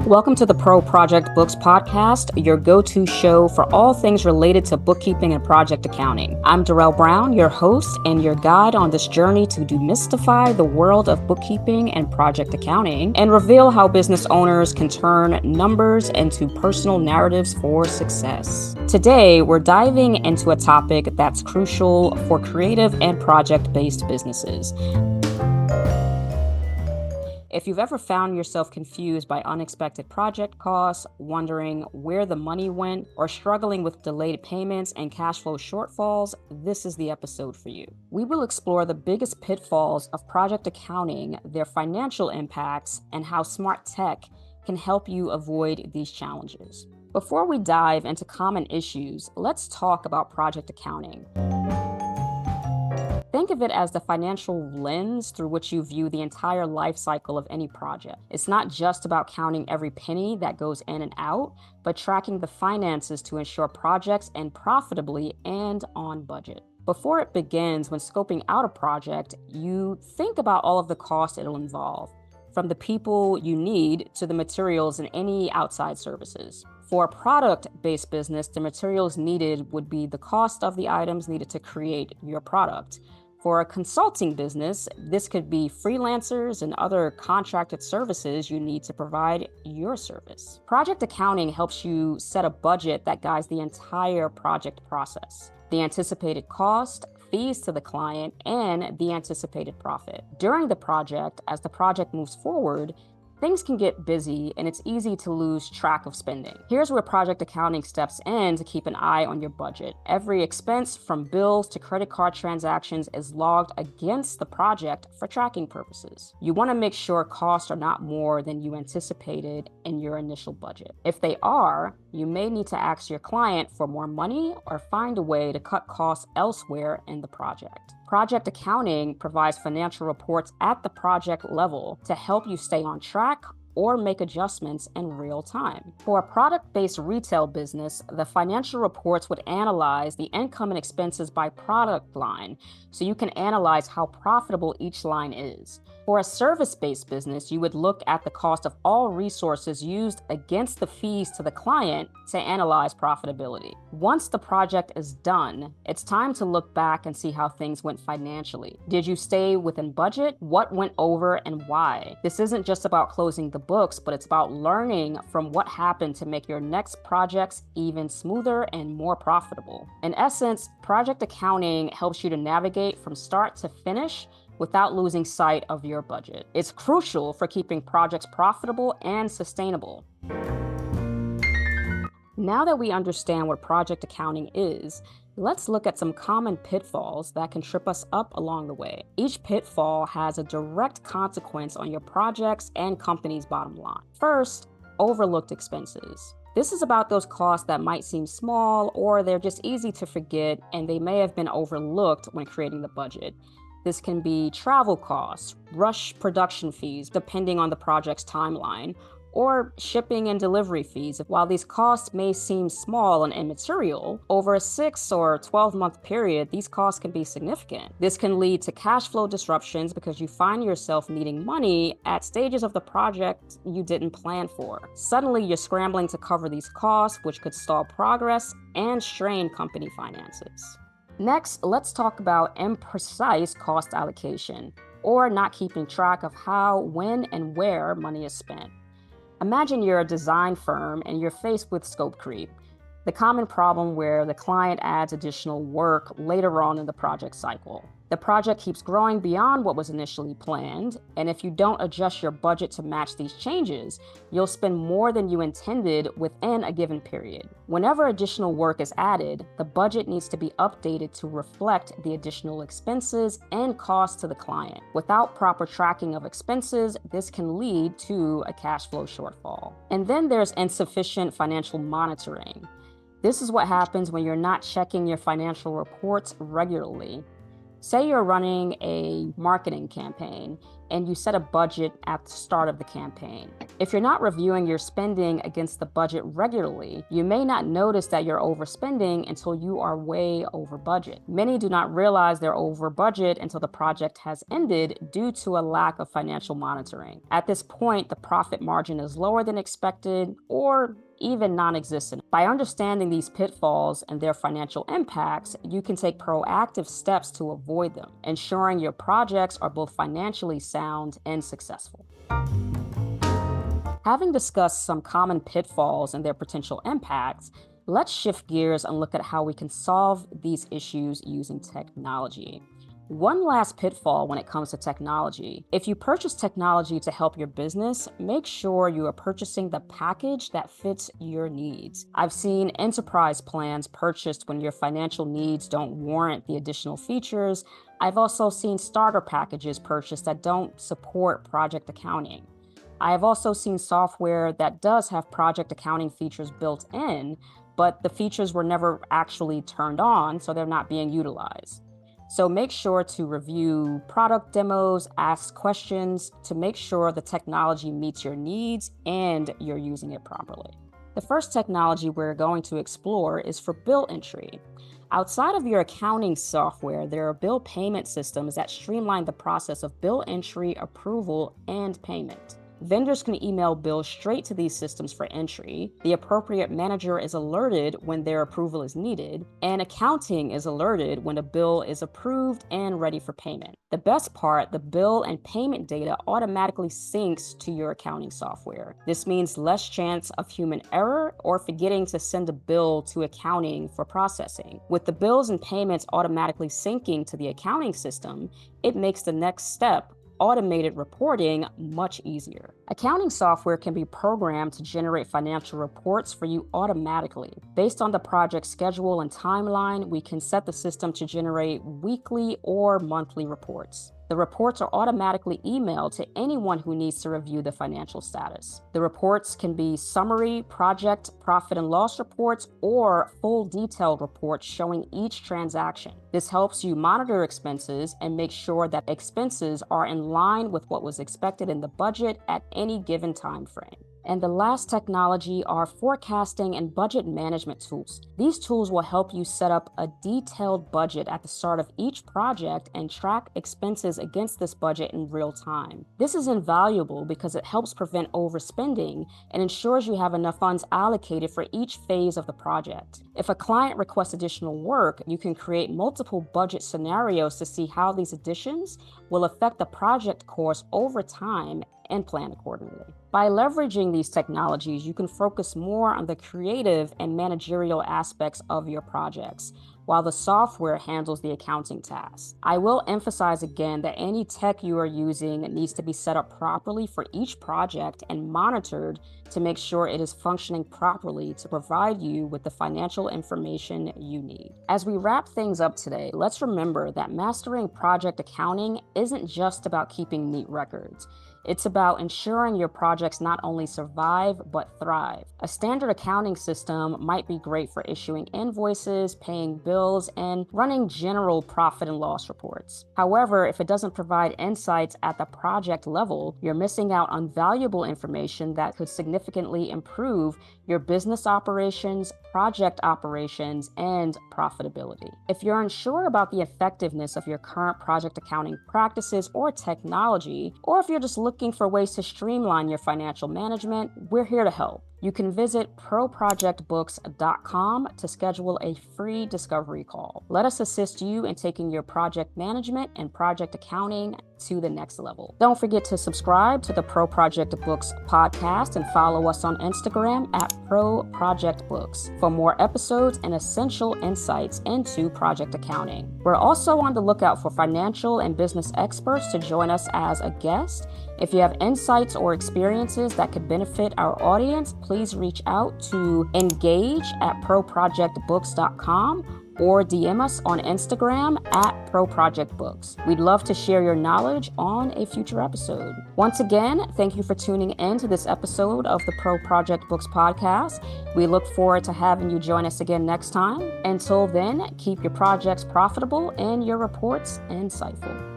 Welcome to the Pro Project Books podcast, your go-to show for all things related to bookkeeping and project accounting. I'm Darell Brown, your host and your guide on this journey to demystify the world of bookkeeping and project accounting and reveal how business owners can turn numbers into personal narratives for success. Today, we're diving into a topic that's crucial for creative and project-based businesses. If you've ever found yourself confused by unexpected project costs, wondering where the money went, or struggling with delayed payments and cash flow shortfalls, this is the episode for you. We will explore the biggest pitfalls of project accounting, their financial impacts, and how smart tech can help you avoid these challenges. Before we dive into common issues, let's talk about project accounting. Think of it as the financial lens through which you view the entire life cycle of any project. It's not just about counting every penny that goes in and out, but tracking the finances to ensure projects end profitably and on budget. Before it begins, when scoping out a project, you think about all of the costs it'll involve, from the people you need to the materials and any outside services. For a product-based business, the materials needed would be the cost of the items needed to create your product. For a consulting business, this could be freelancers and other contracted services you need to provide your service. Project accounting helps you set a budget that guides the entire project process, the anticipated cost, fees to the client, and the anticipated profit. During the project, as the project moves forward, things can get busy and it's easy to lose track of spending. Here's where project accounting steps in to keep an eye on your budget. Every expense, from bills to credit card transactions, is logged against the project for tracking purposes. You want to make sure costs are not more than you anticipated in your initial budget. If they are, you may need to ask your client for more money or find a way to cut costs elsewhere in the project. Project accounting provides financial reports at the project level to help you stay on track or make adjustments in real time. For a product-based retail business, the financial reports would analyze the income and expenses by product line, so you can analyze how profitable each line is. For a service-based business, you would look at the cost of all resources used against the fees to the client to analyze profitability. Once the project is done, it's time to look back and see how things went financially. Did you stay within budget? What went over and why? This isn't just about closing the books, but it's about learning from what happened to make your next projects even smoother and more profitable. In essence, project accounting helps you to navigate from start to finish without losing sight of your budget. It's crucial for keeping projects profitable and sustainable. Now that we understand what project accounting is, let's look at some common pitfalls that can trip us up along the way. Each pitfall has a direct consequence on your project's and company's bottom line. First, overlooked expenses. This is about those costs that might seem small, or they're just easy to forget and they may have been overlooked when creating the budget. This can be travel costs, rush production fees, depending on the project's timeline, or shipping and delivery fees. While these costs may seem small and immaterial, over a 6 or 12-month period, these costs can be significant. This can lead to cash flow disruptions because you find yourself needing money at stages of the project you didn't plan for. Suddenly, you're scrambling to cover these costs, which could stall progress and strain company finances. Next, let's talk about imprecise cost allocation, or not keeping track of how, when, and where money is spent. Imagine you're a design firm and you're faced with scope creep, the common problem where the client adds additional work later on in the project cycle. The project keeps growing beyond what was initially planned, and if you don't adjust your budget to match these changes, you'll spend more than you intended within a given period. Whenever additional work is added, the budget needs to be updated to reflect the additional expenses and costs to the client. Without proper tracking of expenses, this can lead to a cash flow shortfall. And then there's insufficient financial monitoring. This is what happens when you're not checking your financial reports regularly. Say you're running a marketing campaign and you set a budget at the start of the campaign. If you're not reviewing your spending against the budget regularly, you may not notice that you're overspending until you are way over budget. Many do not realize they're over budget until the project has ended due to a lack of financial monitoring. At this point, the profit margin is lower than expected or even non-existent. By understanding these pitfalls and their financial impacts, you can take proactive steps to avoid them, ensuring your projects are both financially sound and successful. Having discussed some common pitfalls and their potential impacts, let's shift gears and look at how we can solve these issues using technology. One last pitfall when it comes to technology. If you purchase technology to help your business, make sure you are purchasing the package that fits your needs. I've seen enterprise plans purchased when your financial needs don't warrant the additional features. I've also seen starter packages purchased that don't support project accounting. I have also seen software that does have project accounting features built in, but the features were never actually turned on, so they're not being utilized. So make sure to review product demos, ask questions to make sure the technology meets your needs and you're using it properly. The first technology we're going to explore is for bill entry. Outside of your accounting software, there are bill payment systems that streamline the process of bill entry, approval, and payment. Vendors can email bills straight to these systems for entry. The appropriate manager is alerted when their approval is needed, and accounting is alerted when a bill is approved and ready for payment. The best part, the bill and payment data automatically syncs to your accounting software. This means less chance of human error or forgetting to send a bill to accounting for processing. With the bills and payments automatically syncing to the accounting system, it makes the next step, automated reporting, much easier. Accounting software can be programmed to generate financial reports for you automatically. Based on the project schedule and timeline, we can set the system to generate weekly or monthly reports. The reports are automatically emailed to anyone who needs to review the financial status. The reports can be summary, project, profit and loss reports, or full detailed reports showing each transaction. This helps you monitor expenses and make sure that expenses are in line with what was expected in the budget at any given time frame. And the last technology are forecasting and budget management tools. These tools will help you set up a detailed budget at the start of each project and track expenses against this budget in real time. This is invaluable because it helps prevent overspending and ensures you have enough funds allocated for each phase of the project. If a client requests additional work, you can create multiple budget scenarios to see how these additions will affect the project cost over time and plan accordingly. By leveraging these technologies, you can focus more on the creative and managerial aspects of your projects, while the software handles the accounting tasks. I will emphasize again that any tech you are using needs to be set up properly for each project and monitored to make sure it is functioning properly to provide you with the financial information you need. As we wrap things up today, let's remember that mastering project accounting isn't just about keeping neat records. It's about ensuring your projects not only survive, but thrive. A standard accounting system might be great for issuing invoices, paying bills, and running general profit and loss reports. However, if it doesn't provide insights at the project level, you're missing out on valuable information that could significantly improve your business operations, project operations, and profitability. If you're unsure about the effectiveness of your current project accounting practices or technology, or if you're just looking for ways to streamline your financial management, we're here to help. You can visit proprojectbooks.com to schedule a free discovery call. Let us assist you in taking your project management and project accounting to the next level. Don't forget to subscribe to the Pro Project Books podcast and follow us on Instagram at Pro Project Books for more episodes and essential insights into project accounting. We're also on the lookout for financial and business experts to join us as a guest. If you have insights or experiences that could benefit our audience, please reach out to engage@proprojectbooks.com or DM us on Instagram at Pro Project Books. We'd love to share your knowledge on a future episode. Once again, thank you for tuning in to this episode of the Pro Project Books podcast. We look forward to having you join us again next time. Until then, keep your projects profitable and your reports insightful.